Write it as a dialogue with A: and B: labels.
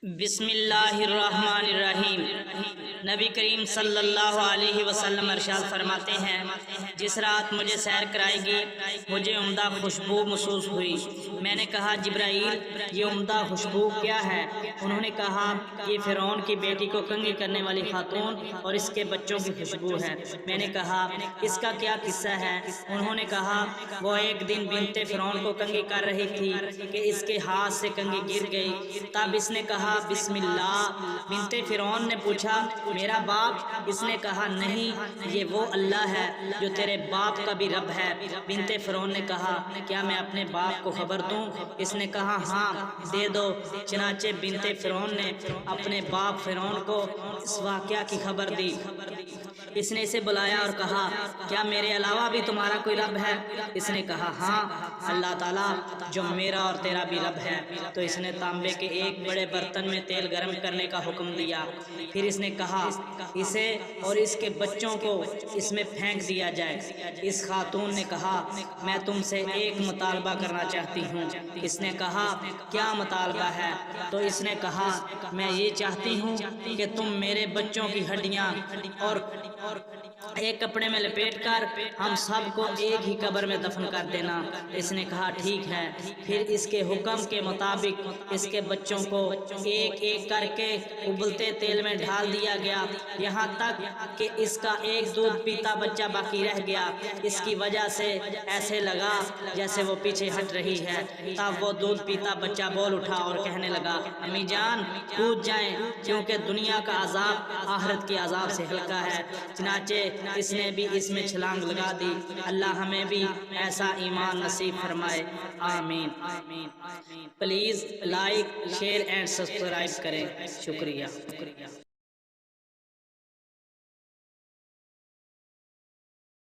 A: بسم اللہ الرحمن الرحیم۔ نبی کریم صلی اللہ علیہ وسلم ارشاد فرماتے ہیں، جس رات مجھے سیر کرائے گی مجھے عمدہ خوشبو محسوس ہوئی۔ میں نے کہا جبرائیل یہ عمدہ خوشبو کیا ہے؟ انہوں نے کہا یہ فرعون کی بیٹی کو کنگھی کرنے والی خاتون اور اس کے بچوں کی خوشبو ہے۔ میں نے کہا اس کا کیا قصہ ہے؟ انہوں نے کہا وہ ایک دن بنت فرعون کو کنگھی کر رہی تھی کہ اس کے ہاتھ سے کنگھی گر گئی، تب اس نے کہا بسم اللہ۔ بنت فرعون نے پوچھا میرا باپ؟ اس نے کہا نہیں، یہ وہ اللہ ہے جو تیرے باپ کا بھی رب ہے۔ بنت فرعون نے کہا کیا میں اپنے باپ کو خبر دوں؟ اس نے کہا ہاں دے دو۔ چنانچہ بنت فرعون نے اپنے باپ فرعون کو اس واقعہ کی خبر دی۔ اس نے اسے بلایا اور کہا کیا میرے علاوہ بھی تمہارا کوئی رب ہے؟ اس نے کہا ہاں اللہ تعالیٰ جو میرا اور تیرا بھی رب ہے۔ تو اس نے تانبے کے ایک بڑے برتن میں تیل گرم کرنے کا حکم دیا، پھر اس نے کہا اسے اور اس کے بچوں کو اس میں پھینک دیا جائے۔ اس خاتون نے کہا میں تم سے ایک مطالبہ کرنا چاہتی ہوں۔ اس نے کہا کیا مطالبہ ہے؟ تو اس نے کہا میں یہ چاہتی ہوں کہ تم میرے بچوں کی ہڈیاں اور ایک کپڑے میں لپیٹ کر ہم سب کو ایک ہی قبر میں دفن کر دینا۔ اس نے کہا ٹھیک ہے۔ پھر اس کے حکم کے مطابق اس کے بچوں کو ایک ایک کر کے ابلتے تیل میں ڈال دیا گیا، یہاں تک کہ اس کا ایک دودھ پیتا بچہ باقی رہ گیا۔ اس کی وجہ سے ایسے لگا جیسے وہ پیچھے ہٹ رہی ہے۔ تب وہ دودھ پیتا بچہ بول اٹھا اور کہنے لگا امی جان کود جائیں، کیونکہ دنیا کا عذاب آخرت کے عذاب سے ہلکا ہے۔ چنانچہ اس نے بھی اس میں چھلانگ لگا دی۔ اللہ ہمیں بھی ایسا ایمان نصیب فرمائے، آمین۔ Please like share and subscribe کریں، شکریہ۔